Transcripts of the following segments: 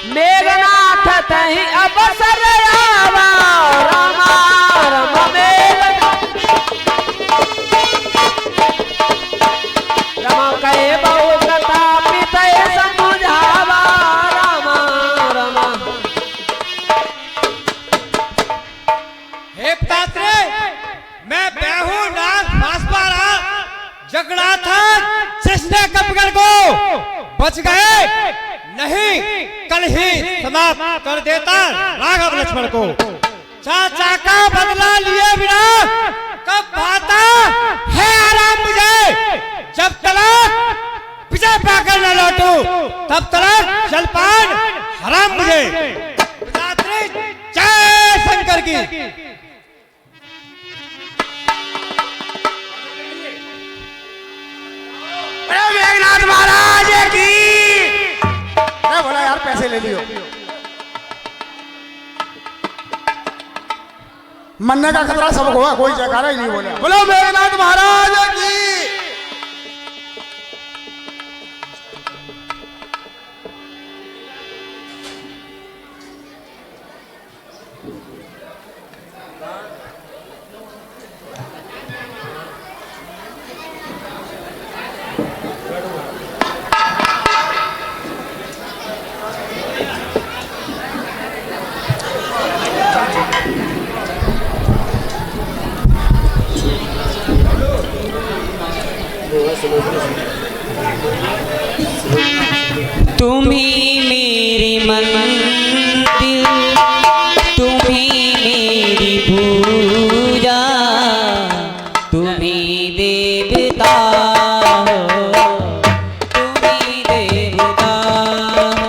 मेघनाथ तही अवसर आवा रामा रमा मेघनाथ रमा कहे बहु कथा पितय समझावा रामा रमा। हे पिताश्री, मैं बेहू नाथ बांसवाड़ा झगड़ा था कृष्ण कपगढ़ को बच गए, नहीं कल ही समाप्त कर देता राघव लक्ष्मण को। चाचा का बदला लिए बिना कब पाता है आराम मुझे, जब तक विजय पाकर न लौटू तब तक जलपान हराम मुझे। पिताश्री जय शंकर की। मेघनाथ महाराज की। मैं बोला यार पैसे ले लियो, मरने का खतरा सबको हुआ, कोई जयकारा ही नहीं बोला। बोलो मेघनाथ महाराज की। तुम्ही मेरी मंदिर, तुम्ही मेरी पूजा, तुम्ही देवता हो, तुम्ही देवता हो।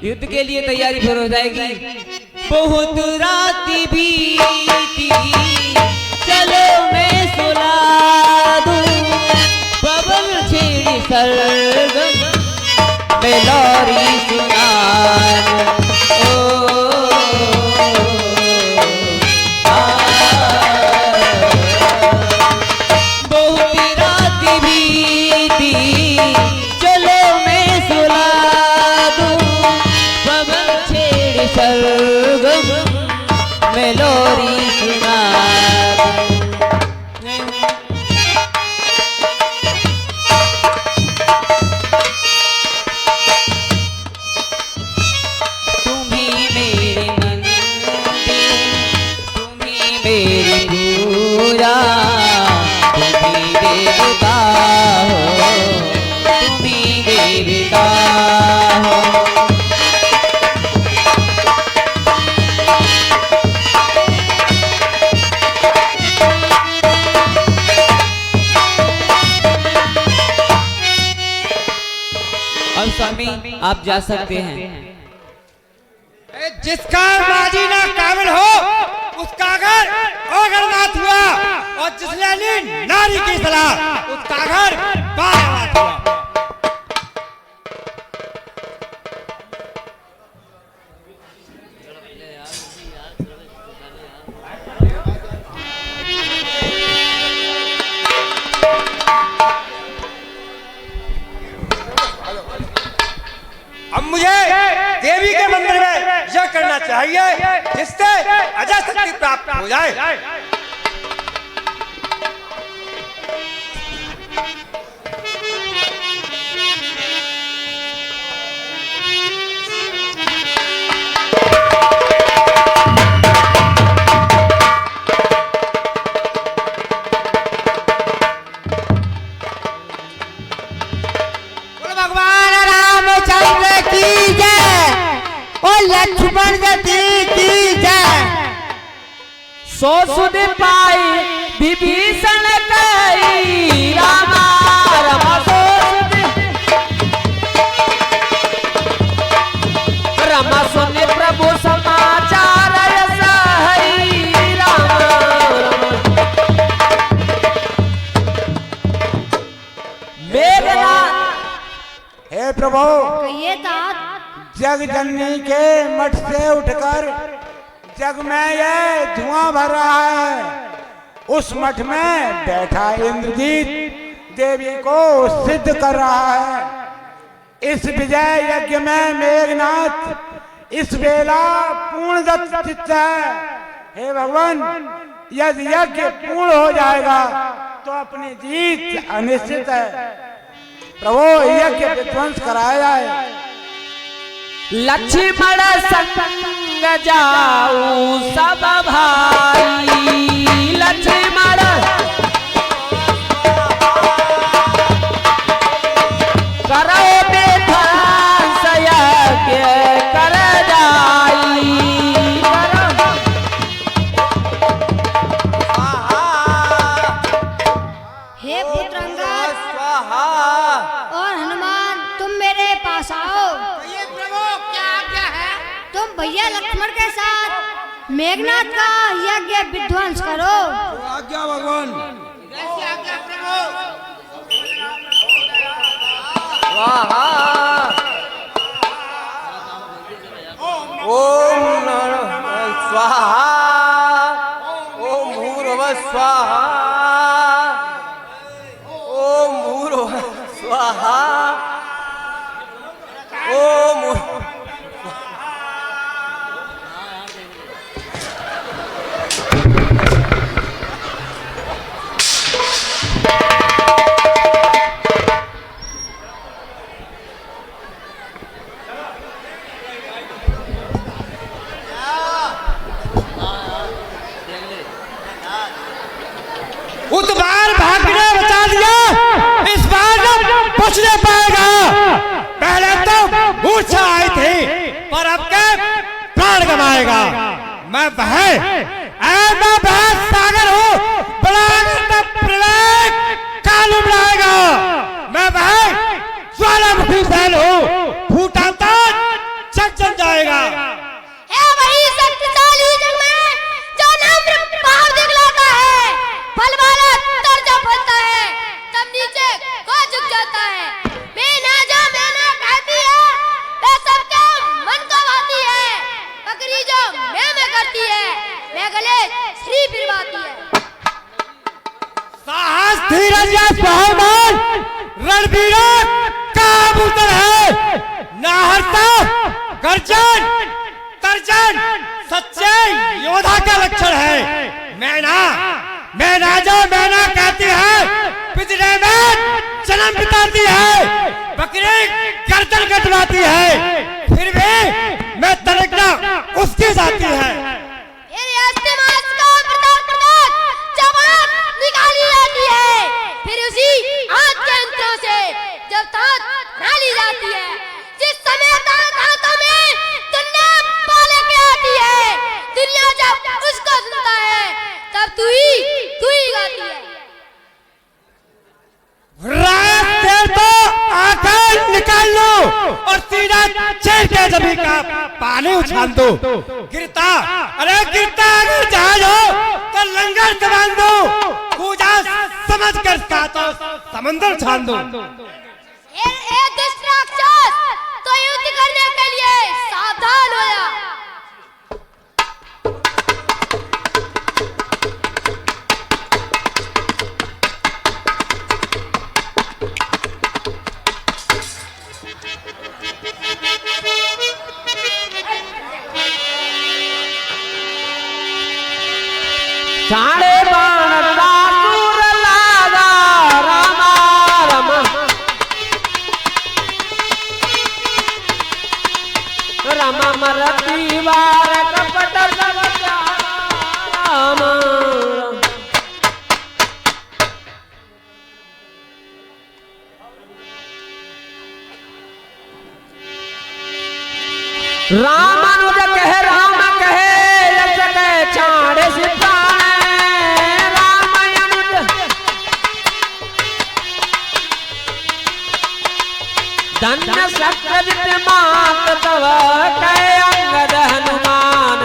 युद्ध के लिए तैयारी फिर हो जाएगी। बहुत रात बीती, चलो मैं सुला दूं बबल छेड़ी सरगम में लोरी सुनान। ओ स्वामी आप जा सकते हैं। जिसका माजी ना काबिल हो उसका घर अगरनाथ हुआ, और जिसने ली नारी की सलाह उसका घर बारात हुआ। अब मुझे देवी के मंदिर में यह करना चाहिए जिससे अजय शक्ति प्राप्त हो जाए। लक्ष्मण जी की जय। सो सुध पाई विभीषण कई रामा रमा, सो रमा सुने प्रभु समाचार सही रामा मेघनाथ। हे प्रभु कहिए तात। जग जननी के मठ से उठकर जग में ये धुआं भर रहा है, उस मठ में बैठा इंद्रजीत देवी को सिद्ध कर रहा है। इस विजय यज्ञ में मेघनाथ इस वेला पूर्ण चित्त है। हे भगवान, यदि यज्ञ पूर्ण हो जाएगा तो अपनी जीत अनिश्चित है। प्रभु यज्ञ विध्वंस कराया जाए। लक्ष्मण संग जाऊ सब भाई, लक्ष्मण करो विध्वंस यज्ञ कर जाई। हे पुत्रंगद और हनुमान, तुम मेरे पास आओ। तुम भैया लक्ष्मण के साथ मेघनाथ का यज्ञ विध्वंस करो। आज्ञा भगवान। ओम नमः स्वाहा, ओम भूर्भुवः स्वाहा, ओम भूर्भुवः स्वाहा, ओम उस बार भाग्य ने बचा दिया, इस बार बच नहीं पाएगा। पहले तो मूर्छा आई थी पर अब के प्राण गवाएगा। मैं बह सागर हूँ, प्रलय काल उमड़ाएगा। मैं ज्वालामुखी फैल हूँ, फूटा तो जग जाएगा। वही शक्तिशाली जग में जो नम्र भाव दिखलाता है, फल वाला दर्जा फलता है, तब नीचे को झुक जाता है। मैना कहती है वह सबके मन को भाती है, बकरी जो मैं करती है मैं गले श्री फिरवाती है। साहस धीरज या स्वाभिमान रणवीरों का आभूषण है। ना हरता गर्जन तर्जन सच्चे योद्धा का लक्षण है। मैना जो मैना कहती है, पिछले में जन्म बिताती है, बकरी गर्दन कटवाती है, फिर भी मैं तड़कना उसकी जाती है। निकाली जाती है, फिर उसी हाथ के अंतरों से जब तांत डाली जाती है, जिस समय तांत हाथों में दुनिया पाले के आती है, दुनिया जब उसको सुनता है तब तू ही गाती है। रात देर तो आंखें निकाल लो, के जमी का पानी उछाल दो। गिरता, अरे गिरता अगर जहाज हो तो लंगर जमान दो, कूदा समझ कर तो समंदर छान दो। ए दुष्ट राक्षस, तो युद्ध करने के लिए सावधान हो जा। साढ़े बाण दासुर लागा रामा रमा रमा मरती वार कपट सब रामा रामानुज कहे राम कहे यश कहे छाड़े सीता धन्य सकृत मात तव कै अंगद हनुमान।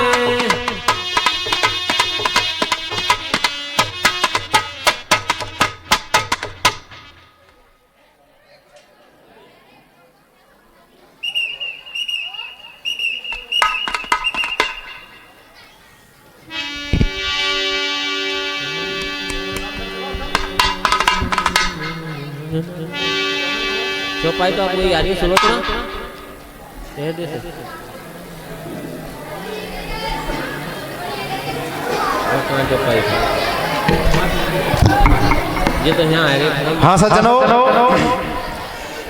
चौपाई तो आपको यार सुनो तो ना चौपाई ये तो यहाँ आएगा। हाँ सज्जनों,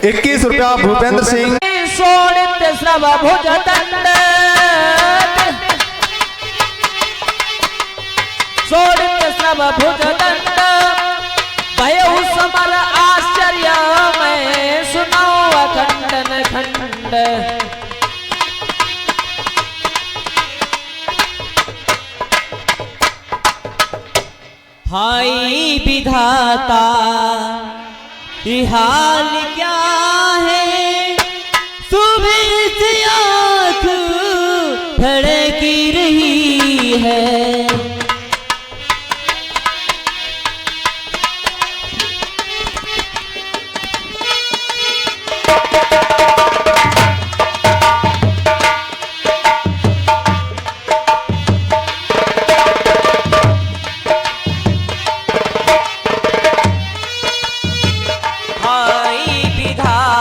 21 रुपया भूपेंद्र सिंह। सोड़ित श्रव भुज दंड सोड़ित श्रव भुज दंड भयउ समर आश्चर्य में सुनाओ अखंडन खंड। हाय विधाता ये हाल क्या है, सुबह से आँख धड़की रही है। हाय विधाता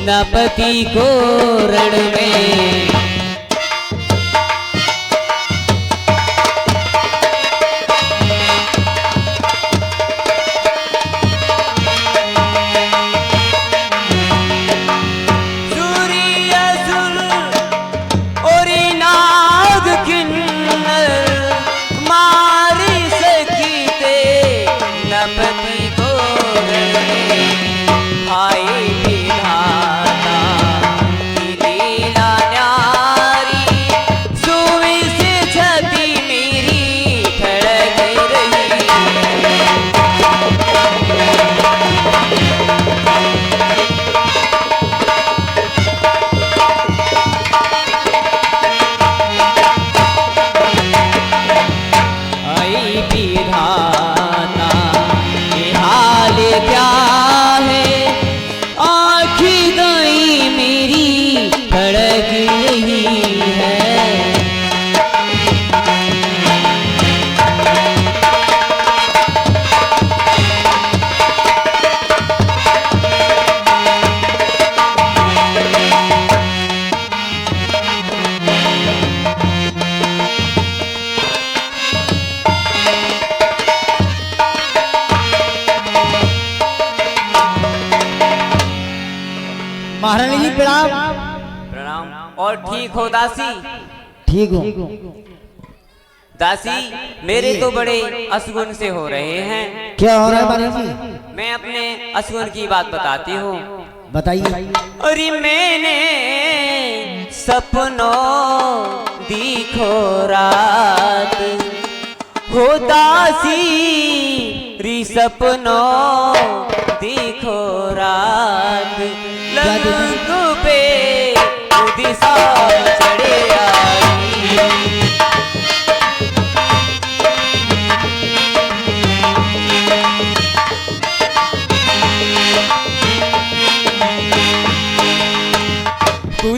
न पति को रण में। महारानी जी प्रणाम। प्रणाम। और ठीक हो दासी? ठीक हूँ दासी, मेरे तो बड़े असगुन से हो रहे हैं। क्या हो रहा है महारानी जी? मैं अपने असगुन की बात बताती हूँ। बताइए। अरे मैंने सपनों देखो रात हो दासी, री सपनों देखो रात, लंग पे दिशा चढ़े आई।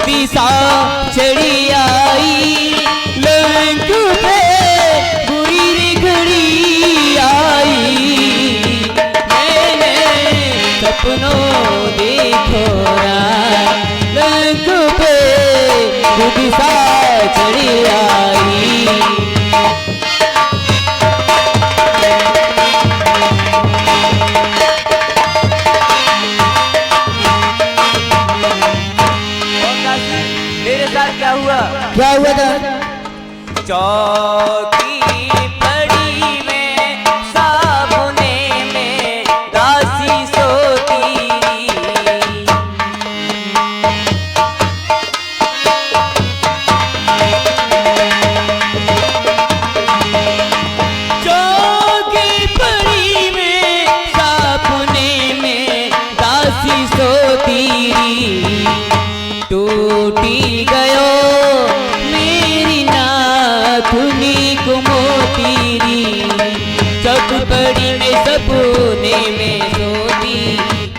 दिशा चढ़ी आई, लंग पे बुरी री घड़ी आई। मैंने सपनों देखो रात, लंग पे दिशा चढ़ी आई। क्या हुआ? क्या हुआ था? चौकी पड़ी में साबुने में दासी सोती। चौकी पड़ी में साबुने में दासी सोती। टूटी गयो मेरी नाथुनी को मोतीरी, जब पड़ी में सपने में सोती।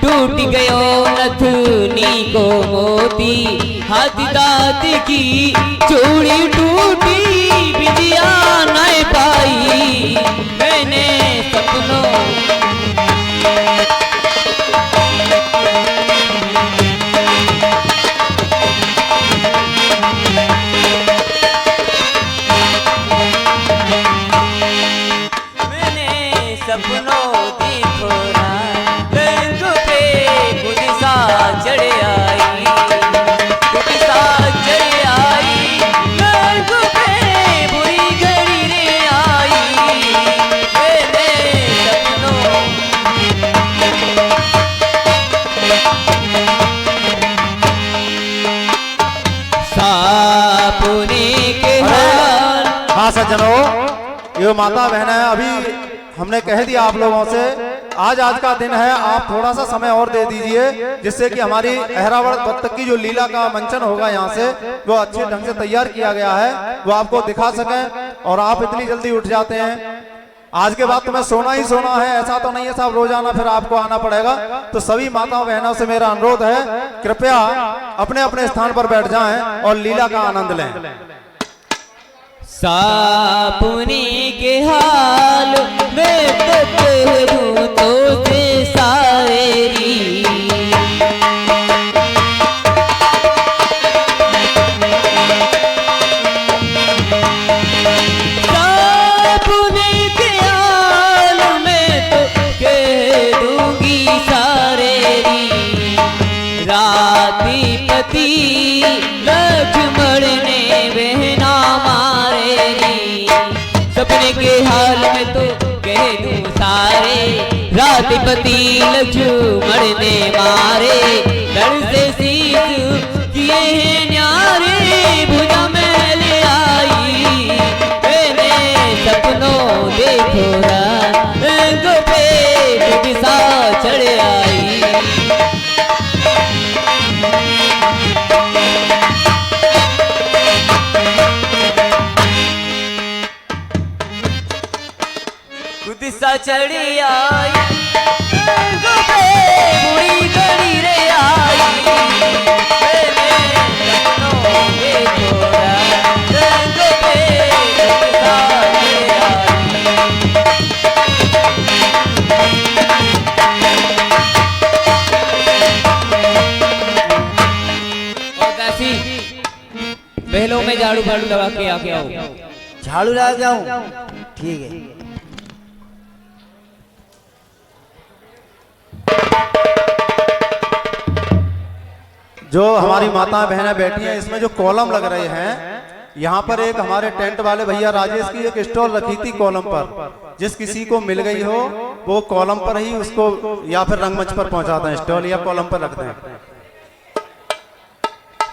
टूट गयो नथुनी को मोती, हाथ दांत की चूड़ी टूटी, बिंदिया नहीं पाई मैंने सपनों। सपनों देखो रात, रंग पे दिशा चढ़े आई। दिशा चढ़े आई, रंग पे बुरी घड़ी रे आई। मेरे सपनों सापुने के हाल। हाँ सज्जनों, ये माता बहन है, अभी हमने कह दिया आप लोगों से आज का दिन है, आप थोड़ा सा समय और दे दीजिए, जिससे कि हमारी अहरावल बत्तख की जो लीला का मंचन होगा यहाँ से वो अच्छे ढंग से तैयार किया गया है, वो आपको दिखा सकें। और आप इतनी जल्दी उठ जाते हैं, आज के बाद तुम्हें सोना ही सोना है, ऐसा तो नहीं है साहब रोजाना फिर आपको आना पड़ेगा। तो सभी माताओं बहनों से मेरा अनुरोध है, कृपया अपने अपने स्थान पर बैठ जाएं और लीला का आनंद लें। सापुने के हाल में तो से सारी, पति लक्ष्मण ने बहना मारे नी। सपने के हाल में तो कह दूं सारे, रात पति लक्ष्मण ने मारे। डर से शीश किए हैं न्यारे, भुजा में ले आई मैंने सपनों देखो रंग पे दिशा चढ़ आई। दिशा चढ़ी आई रंग पे बुरी घड़ी रे आई। महलों में झाड़ू फाड़ू लगा के आके आओ। झाड़ू लगा के आऊं? ठीक है। जो हमारी माता बहनें बैठी हैं, इसमें जो कॉलम लग रहे हैं, यहाँ पर एक हमारे टेंट वाले भैया राजेश की एक स्टॉल रखी थी कॉलम पर। जिस किसी को मिल गई हो वो कॉलम पर ही उसको या फिर रंगमंच पर पहुंचाते हैं, स्टॉल या कॉलम पर रखते हैं।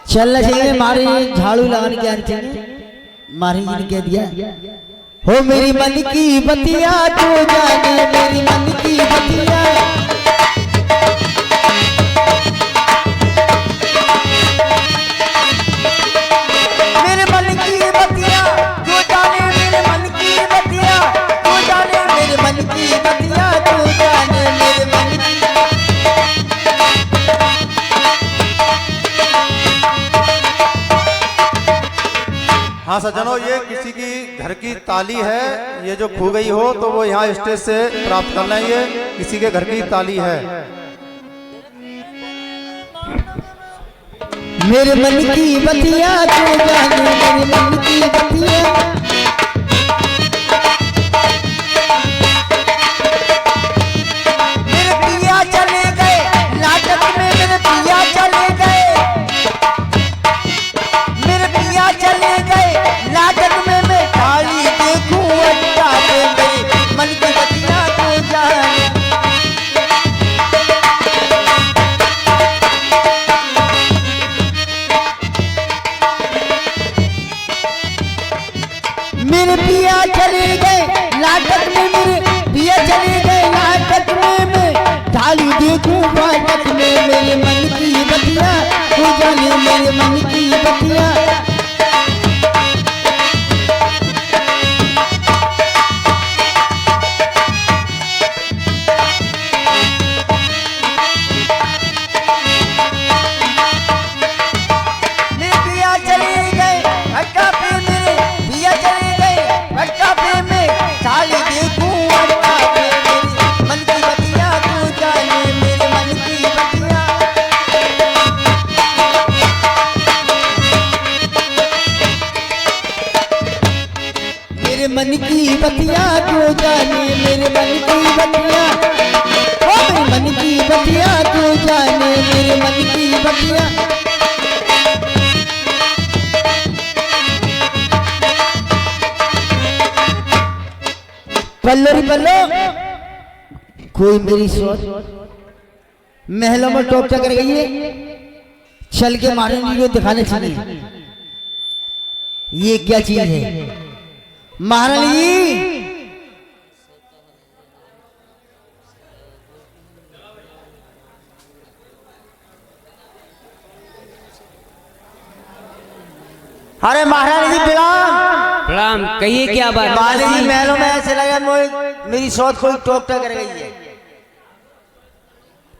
चलना चाहिए, मारे झाड़ू लगाने के आने चाहिए। मारे जी ने कह दिया, हो मेरी मन की बतिया तू जाने, मेरी मन की बतिया। मेरे मन की बतिया तू जाने, मेरे मन की बतिया तू जाने, मेरे मन की बतिया तू जाने, मेरे मन की। हाँ सज्जनों, ये किसी की घर की ताली है, ये जो खो गई हो तो वो यहाँ स्टेज से प्राप्त कर लें। ये किसी के घर की ताली है। मेरे मन की बतिया तू जाने, मेरे मन की बतिया। मेरे पिया चले गए नाटक में, मेरे पिया चले गए, मेरे पिया चले गए नाटक में। मैं थाली देखूं अड्डा में, मेरे मन की बतिया तू जाने। मेरे पिया चले गए नाटक में, मेरे पिया चले गए नाटक में। मैं थाली देखूं नाटक में, मेरे मन की बतिया तू जाने, मेरे मन की बतिया। मेरे पिया चले गए अड्डा पे, मेरे पिया चले गए अड्डा पे। मैं थाली देखूं अड्डा पे, मेरे मन की बतिया तू जाने, मेरे मन की बतिया। मेरे मन की बतिया तू जाने, मेरे मन की बतिया। ओ मेरे मन की बतिया तू जाने, मेरे मन की बतिया। पल्लो री पल्लो, कोई मेरी सोच महलों में टोप कर गई है। चल के महारानी जी को दिखाने चाहिए ये क्या चीज है। महारानी जी, अरे महारानी जी प्रणाम। प्रणाम, कहिए क्या बात। महारानी जी महलों में ऐसे लगा मेरी सोच कोई टोप कर गई है।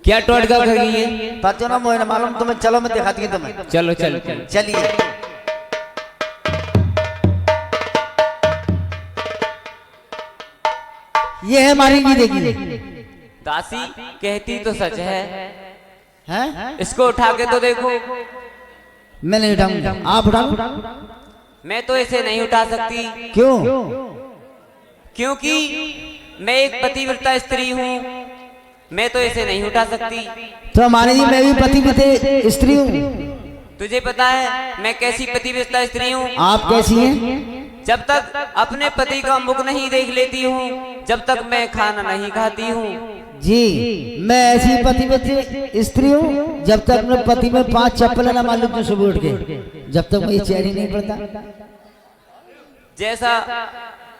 क्या टोटका कर गई है? पता ना मुझे मालूम, तुम्हें चलो मैं दिखाती हूँ तुम्हें। चलो चलो चलो। चलिए। ये है हमारी जी, देखिए। दासी कहती तो सच है, हैं? इसको उठा के तो देखो। मैं नहीं उठाऊंगा, आप उठाओ। मैं तो इसे नहीं उठा सकती। क्यों? क्योंकि मैं एक पतिव्रता स्त्री हूँ, मैं तो इसे नहीं उठा सकती। तो हमारे जी मैं भी पति स्त्री हूँ। तुझे पता है मैं कैसी पतिव्रता स्त्री हूँ? आप कैसी हैं? जब तक अपने पति का मुख नहीं देख लेती हूँ, जब तक मैं खाना नहीं खाती हूँ। जी, मैं ऐसी पतिव्रत स्त्री हूँ, जब तक अपने पति में 5 चप्पल ना मालूम तो सुबह उठ के, जब तक मुझे चैन ही नहीं पड़ता। जैसा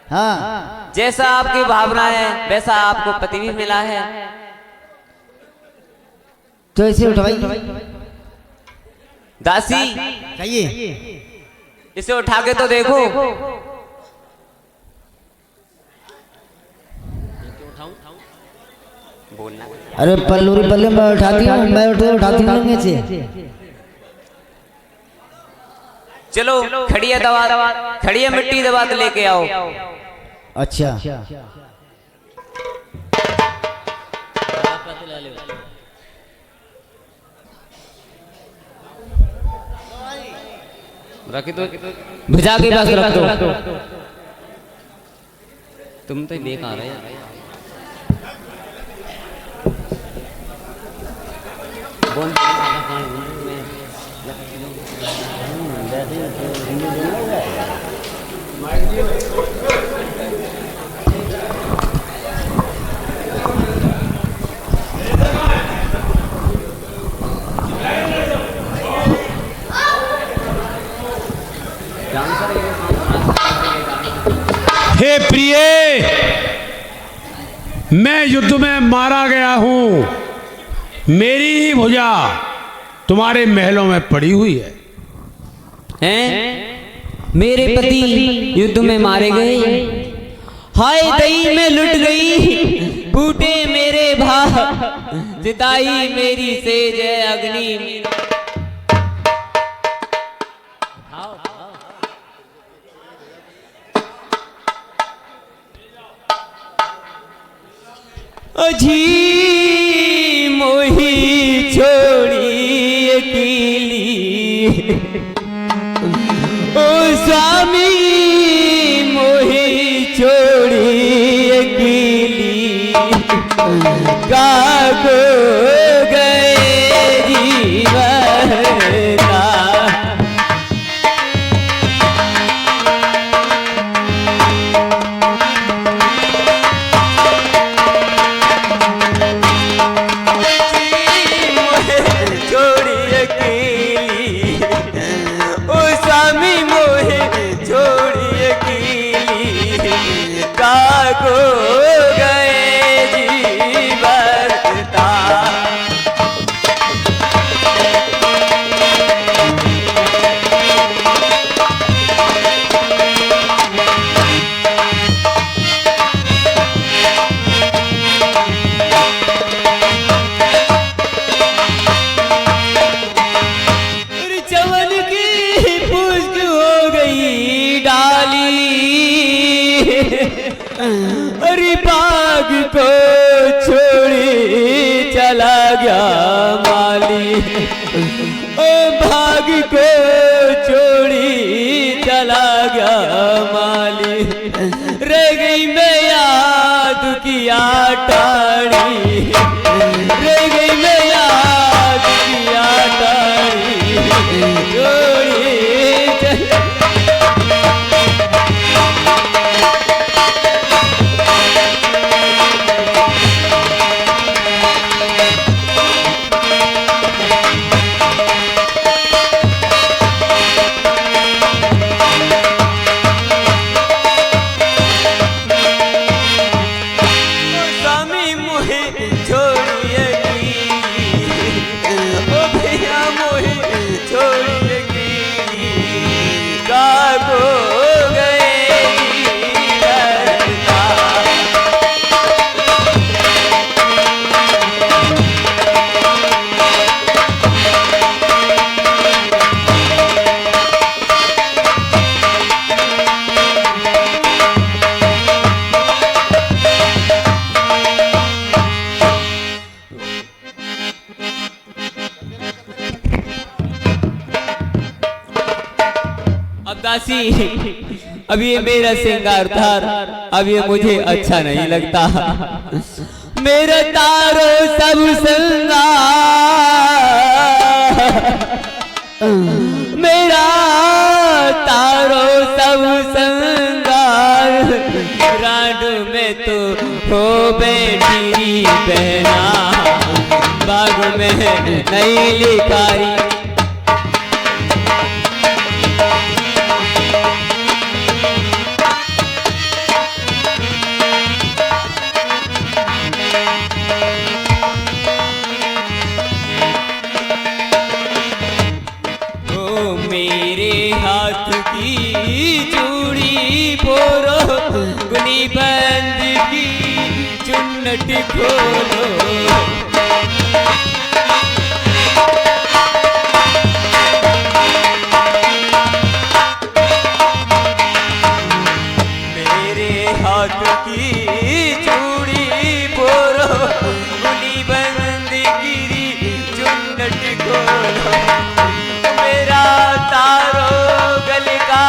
हाँ, जैसा आपकी भावना है वैसा आपको पति भी मिला है। तो ऐसे उठवाई दासी, चाहिए इसे उठा के तो देखो। बोलना। अरे पल्लूरी पल्ले मैं उठाती हूँ, मैं उठाती हूँ से। चलो खड़िया दवा, खड़िया मिट्टी दबा के लेके आओ। अच्छा, रख दो, भिजा के पास रख दो। तुम तो बेकार है। हे प्रिय, मैं युद्ध में मारा गया हूं, मेरी ही भुजा तुम्हारे महलों में पड़ी हुई है। हैं? मेरे पति युद्ध में मारे गए, हाय दई में लुट गई, बूटे मेरे भा, जिताई मेरी सेज अग्नि। अजी मोही छोड़ी अकेली, ओ स्वामी मोही छोड़ी अकेली, काको गए जीवन का। अरे बाग को छोड़ी चला गया माली, ओ भाग को छोड़ी चला गया माली, रह गई मैं याद की आटाड़ी, रह गई मैं याद की आटाड़ी, छोड़ी अब ये मेरा श्रृंगार था, अब ये मुझे अच्छा नहीं लगता। मेरा तारो सब श्रृंगार में नहीं लिखारी। मेरे हाथ की चूड़ी फोड़ो, गुनी बंद की चुन्नट खोलो। मेरे हाथ की चूड़ी फोड़ो, गुनी बंद की चुन्नट खोलो। मेरा तारो गल का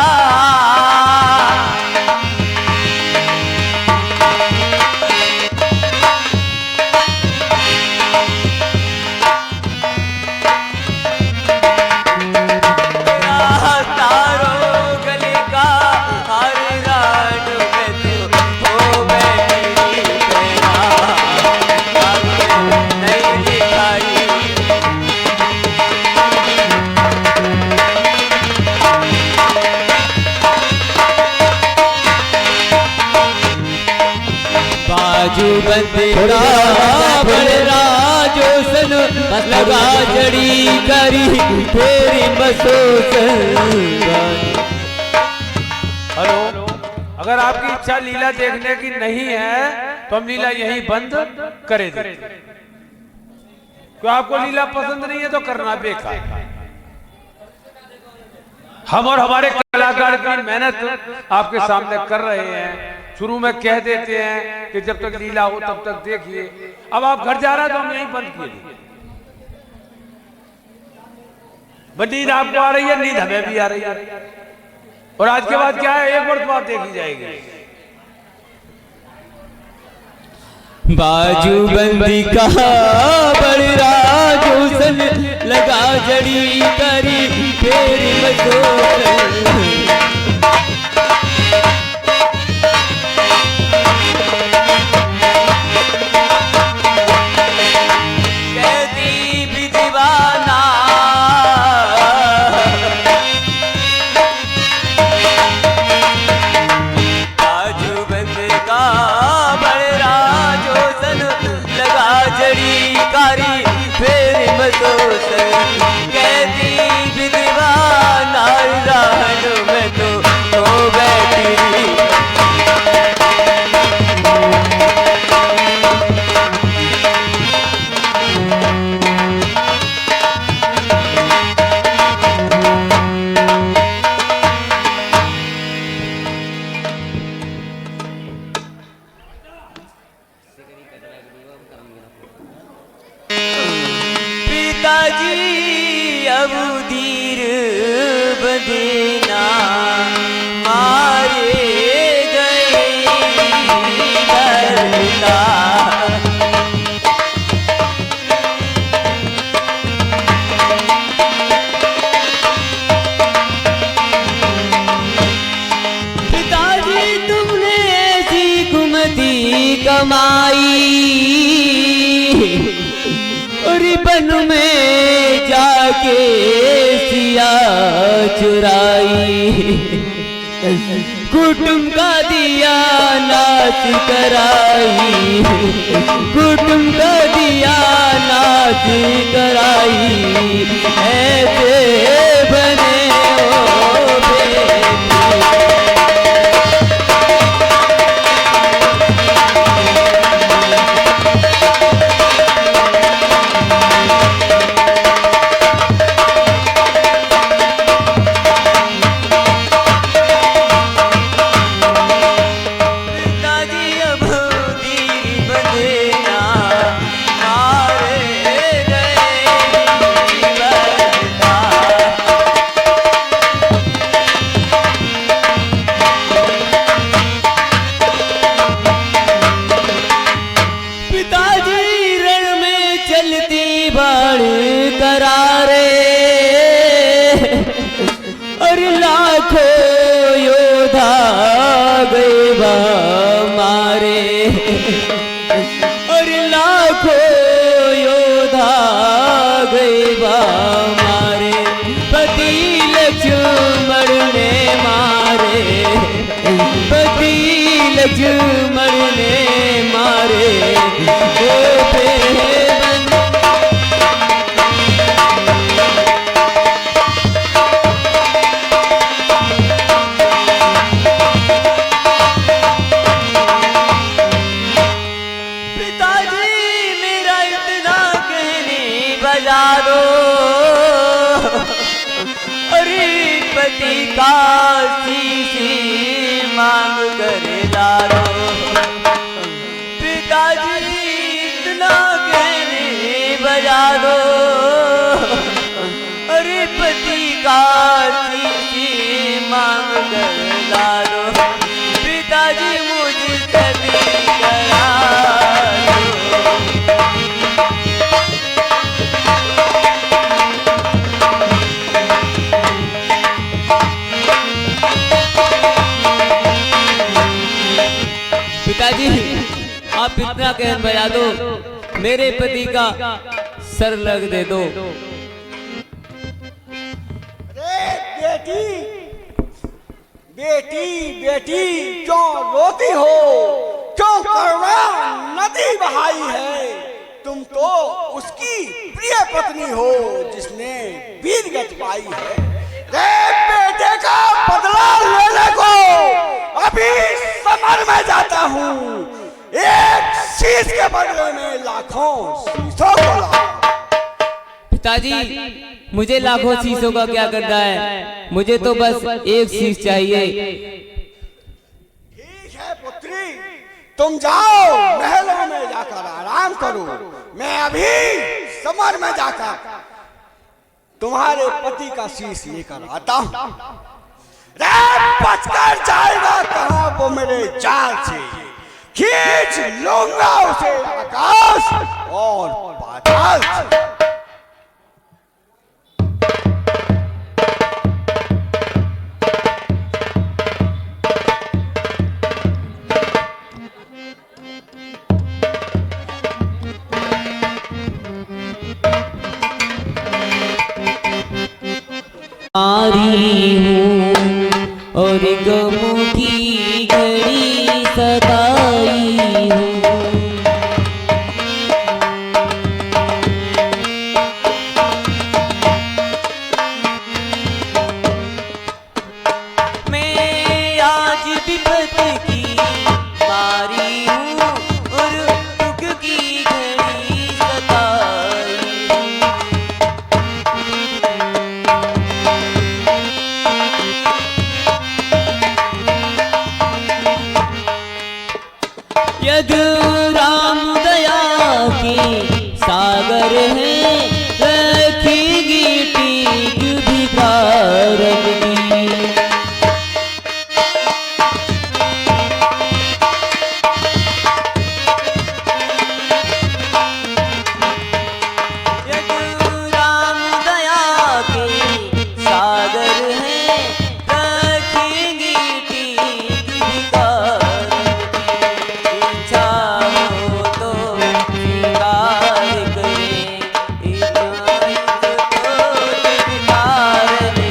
बाजू बंदेरा बलरा जो सन लगा जड़ी करी तेरी बसो। हेलो, अगर आपकी इच्छा लीला देखने की नहीं है तो हम लीला यहीं बंद करे देते। क्यों आपको लीला पसंद नहीं है तो करना बेकार। हम और हमारे कलाकार की मेहनत आपके सामने कर रहे हैं। शुरू में कह देते हैं कि जब तक लीला हो तब तक देखिए। अब आप घर जा रहे हैं तो हम यहीं बंद किए। नींद आपको आ रही है, नींद हमें भी आ रही है। और आज के बाद क्या है, एक वर्ष बाद देखी जाएगी। बाजू बंदी का बलरा जो सन लगा जड़ी करी तेरी बसो। पिताजी अब धीर बदेना मारे गए करता। पिताजी तुमने ऐसी कुमती कमाई बन में जाके सिया चुराई। कुटुंब का दिया नाच कराई, कुटुंब का दिया नाच कराई। ऐसे बने ओ बेटी। मारे और लाखों योद्धा मरने मारे गोपे बन। पिताजी मेरा इतना कहने बजा दो, अरे पति का शीशी मांग कर लारो। पिताजी इतना कहने बजा दो, अरे पति का शीशी मांग कर लारो। पिताजी मुझसे भी करा दो। पिताजी आप इतना कहन बजा दो, मेरे पति का सर लग दे दो। अरे बेटी बेटी बेटी क्यों रोती हो, क्यों करुणा नदी बहाई है। तुम तो उसकी प्रिय पत्नी हो जिसने वीरगति पाई है। रे बेटे का बदला लेने को अभी समर में जाता हूँ। एक शीश के बदले में लाखों शीशों को ला। पिताजी मुझे लाखों शीशों का क्या करना है, मुझे तो बस एक शीश चाहिए। ठीक है पुत्री, तुम जाओ महलों में जाकर आराम करो। मैं अभी समर में जाकर तुम्हारे पति का शीश लेकर आता हूँ। बचकर जाएगा कहाँ वो मेरे जाल से, खींच लूंगा उसे आकाश और पाताल से। आरी हूँ और गमों की घड़ी सताई हूँ। मैं आज विपत की मारी हूँ और दुख की घड़ी सताई हूँ। यद राम दया की सागर है, रखेगी टीक भिखारन की। यद राम दया की सागर है, रखेगी टीक भिखारन की। इच्छा हो तो स्वीकार करे, इच्छा तो स्वीकार की।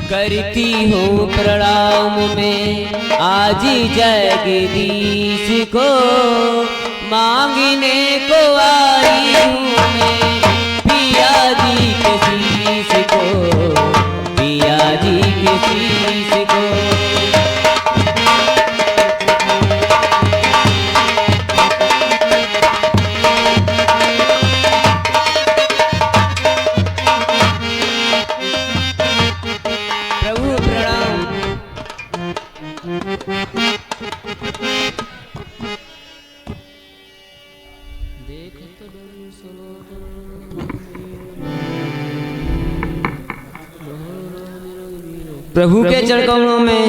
करती हूँ प्रणाम में आज जगदीश को, मांगने को आई हूँ मैं पिया जी के शीश को, पिया जी के शीश को। प्रभु प्रणाम। प्रभु के चरणों में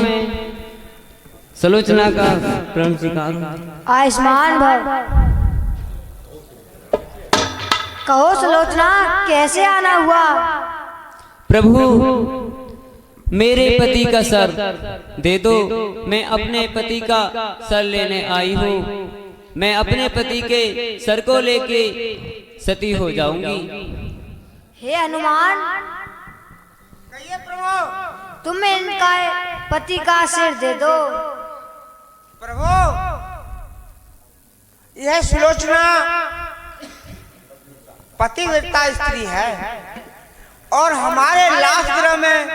सलोचना का प्रण स्वीकार। आयुष्मान भव। कहो सलोचना, कैसे आना हुआ? प्रभु मेरे पति का सर दे दो, मैं अपने पति का सर लेने आई हूँ। मैं अपने पति के सर को लेके सती हो जाऊंगी। हे हनुमान, कहिए प्रभु। तुम इनका पति का सिर दे दो। प्रभु, यह सुलोचना पतिव्रता स्त्री है और हमारे लाश ग्रह में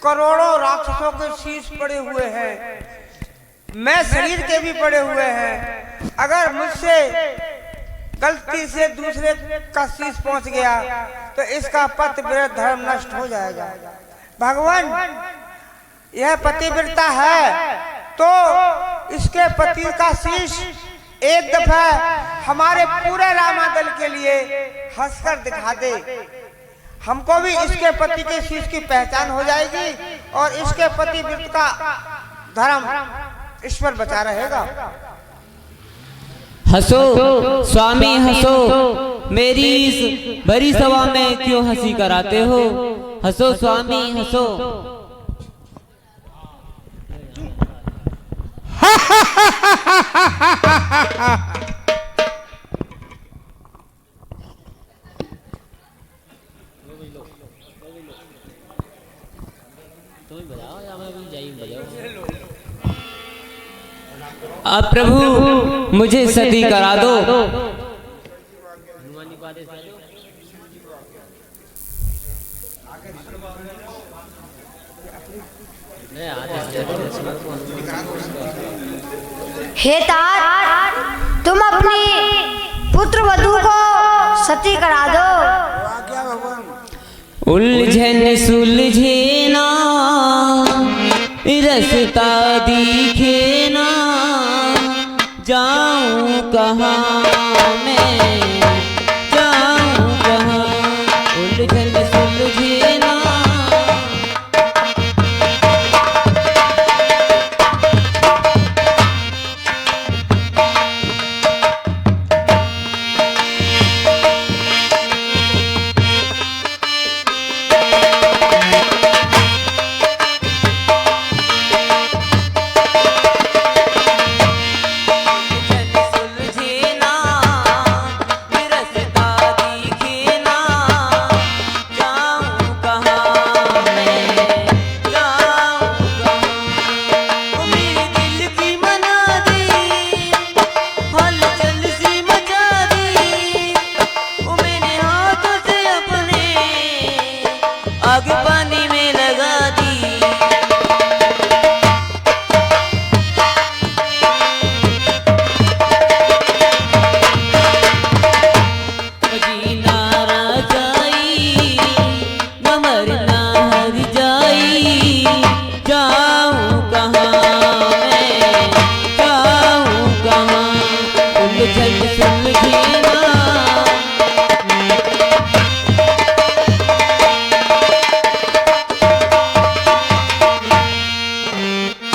करोड़ों राक्षसों के शीश पड़े हुए हैं, मैं शरीर के भी पड़े हुए हैं। अगर मुझसे गलती से दूसरे का शीश पहुंच गया तो इसका पतिव्रत धर्म नष्ट हो जाएगा। भगवान, यह पतिव्रता है तो इसके पति का शीश एक दफा हमारे पूरे रामादल के लिए हंसकर दिखा दे। हमको भी इसके पति के शीश की पहचान हो जाएगी और इसके पतिव्रत का धर्म ईश्वर बचा रहेगा। हंसो स्वामी हंसो, मेरी इस बड़ी सभा में क्यों हंसी कराते हो? हंसो स्वामी हंसो। अब प्रभु मुझे सती करा दो। हे तात, तुम अपनी पुत्र वधू को सती करा दो। आज्ञा भगवान। उलझन सुलझे ना, रसता दिखे ना, जाऊं कहाँ मैं, जाऊं कहाँ। उलझन सुलझे ना।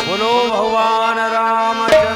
बोलो भगवान